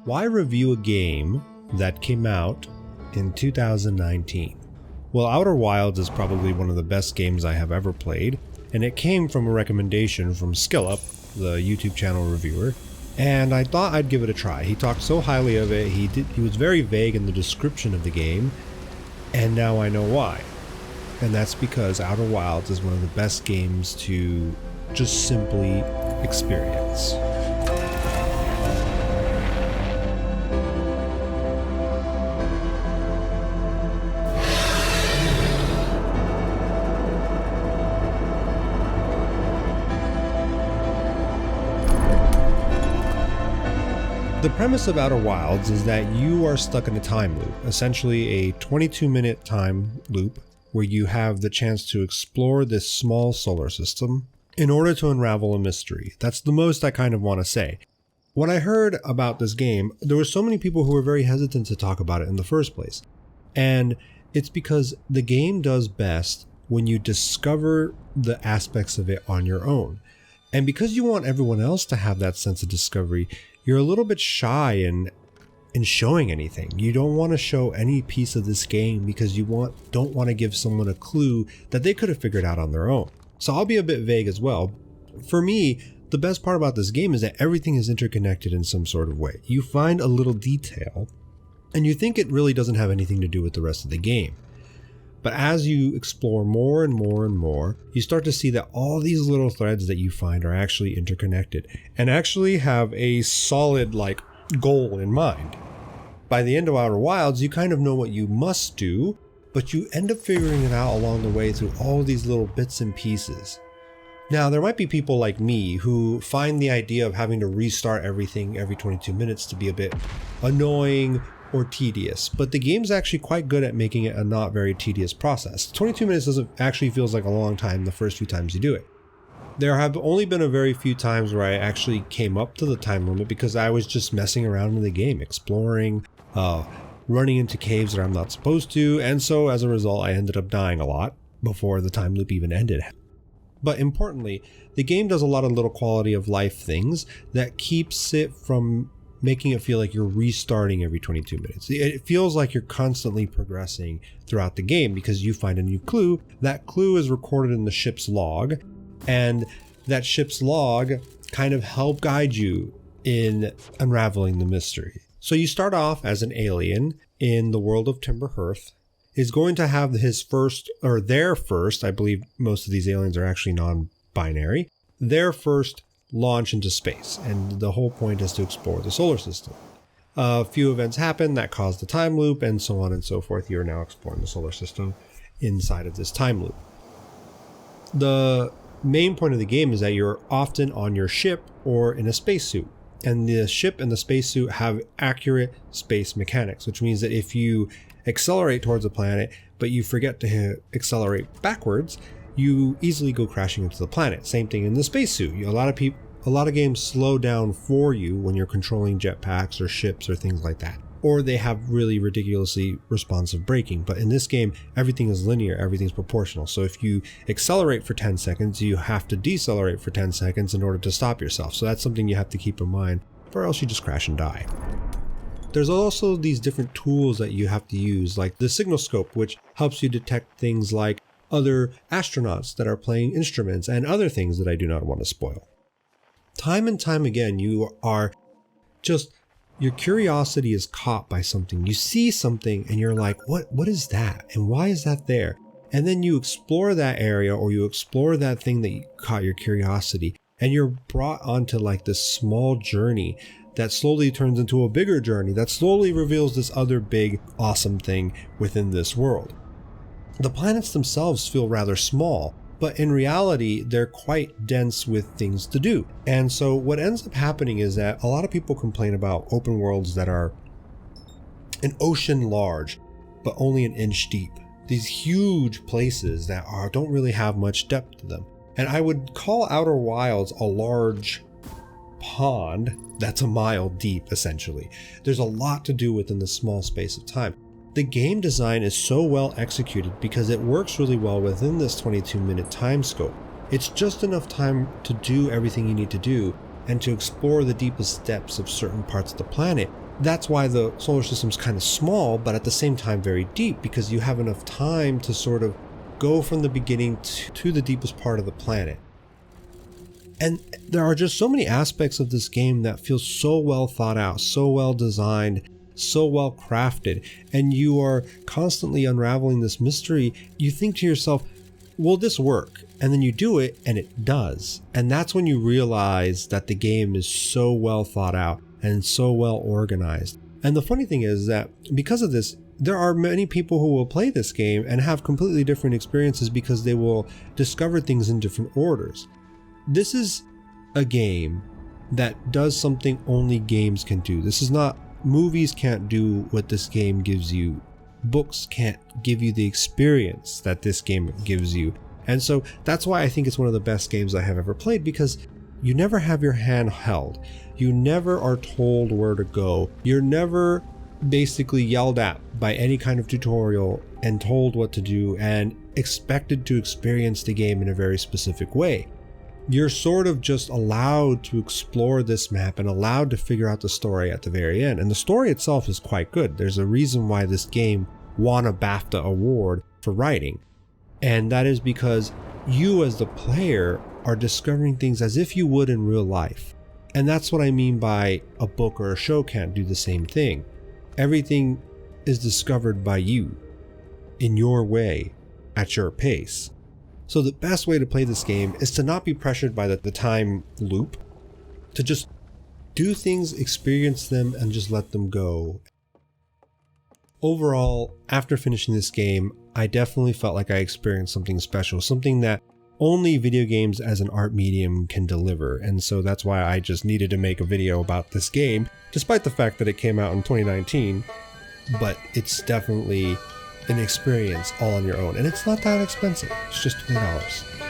Why review a game that came out in 2019? Well, Outer Wilds is probably one of the best games I have ever played, and it came from a recommendation from Skillup, the YouTube channel reviewer, and I thought I'd give it a try. He talked so highly of it, he was very vague in the description of the game, and now I know why. And that's because Outer Wilds is one of the best games to just simply experience. The premise of Outer Wilds is that you are stuck in a time loop, essentially a 22-minute time loop where you have the chance to explore this small solar system in order to unravel a mystery. That's the most I kind of want to say. When I heard about this game, there were so many people who were very hesitant to talk about it in the first place. And it's because the game does best when you discover the aspects of it on your own. And because you want everyone else to have that sense of discovery, you're a little bit shy in showing anything. You don't want to show any piece of this game because you don't want to give someone a clue that they could have figured out on their own. So I'll be a bit vague as well. For me, the best part about this game is that everything is interconnected in some sort of way. You find a little detail and you think it really doesn't have anything to do with the rest of the game. But as you explore more and more and more, you start to see that all these little threads that you find are actually interconnected and actually have a solid goal in mind. By the end of Outer Wilds, you kind of know what you must do, but you end up figuring it out along the way through all these little bits and pieces. Now, there might be people like me who find the idea of having to restart everything every 22 minutes to be a bit annoying or tedious, but the game's actually quite good at making it a not very tedious process. 22 minutes feels like a long time the first few times you do it. There have only been a very few times where I actually came up to the time limit because I was just messing around in the game, exploring, running into caves that I'm not supposed to, and so as a result I ended up dying a lot before the time loop even ended. But importantly, the game does a lot of little quality of life things that keeps it from making it feel like you're restarting every 22 minutes. It feels like you're constantly progressing throughout the game because you find a new clue. That clue is recorded in the ship's log, and that ship's log kind of help guide you in unraveling the mystery. So you start off as an alien in the world of Timber-Hearth, is going to have their first, I believe most of these aliens are actually non-binary, their first launch into space, and the whole point is to explore the solar system. A few events happen that cause the time loop, and so on and so forth. You're now exploring the solar system inside of this time loop. The main point of the game is that you're often on your ship or in a spacesuit, and the ship and the spacesuit have accurate space mechanics, which means that if you accelerate towards a planet but you forget to accelerate backwards, you easily go crashing into the planet. Same thing in the spacesuit. A lot of games slow down for you when you're controlling jetpacks or ships or things like that. Or they have really ridiculously responsive braking. But in this game, everything is linear, everything's proportional. So if you accelerate for 10 seconds, you have to decelerate for 10 seconds in order to stop yourself. So that's something you have to keep in mind, or else you just crash and die. There's also these different tools that you have to use, like the signal scope, which helps you detect things like other astronauts that are playing instruments and other things that I do not want to spoil. Time and time again, your curiosity is caught by something. You see something and you're like, what is that? And why is that there? And then you explore that area, or you explore that thing that caught your curiosity, and you're brought onto this small journey that slowly turns into a bigger journey that slowly reveals this other big, awesome thing within this world. The planets themselves feel rather small, but in reality, they're quite dense with things to do. And so what ends up happening is that a lot of people complain about open worlds that are an ocean large, but only an inch deep. These huge places that don't really have much depth to them. And I would call Outer Wilds a large pond that's a mile deep, essentially. There's a lot to do within this small space of time. The game design is so well executed because it works really well within this 22-minute time scope. It's just enough time to do everything you need to do and to explore the deepest depths of certain parts of the planet That's why the solar system's kind of small, but at the same time very deep, because you have enough time to sort of go from the beginning to the deepest part of the planet. And there are just so many aspects of this game that feel so well thought out, so well designed, so well crafted, and you are constantly unraveling this mystery. You think to yourself, will this work? And then you do it, and it does. And that's when you realize that the game is so well thought out and so well organized. And the funny thing is that because of this, there are many people who will play this game and have completely different experiences because they will discover things in different orders. This is a game that does something only games can do. This is not, movies can't do what this game gives you. Books can't give you the experience that this game gives you. And so that's why I think it's one of the best games I have ever played, because you never have your hand held. You never are told where to go. You're never basically yelled at by any kind of tutorial and told what to do and expected to experience the game in a very specific way. You're sort of just allowed to explore this map and allowed to figure out the story at the very end. And the story itself is quite good. There's a reason why this game won a BAFTA award for writing. And that is because you as the player are discovering things as if you would in real life. And that's what I mean by a book or a show can't do the same thing. Everything is discovered by you, in your way, at your pace. So the best way to play this game is to not be pressured by the time loop, to just do things, experience them, and just let them go. Overall, after finishing this game, I definitely felt like I experienced something special, something that only video games as an art medium can deliver. And so that's why I just needed to make a video about this game, despite the fact that it came out in 2019. But it's definitely an experience all on your own, and it's not that expensive. It's just $20.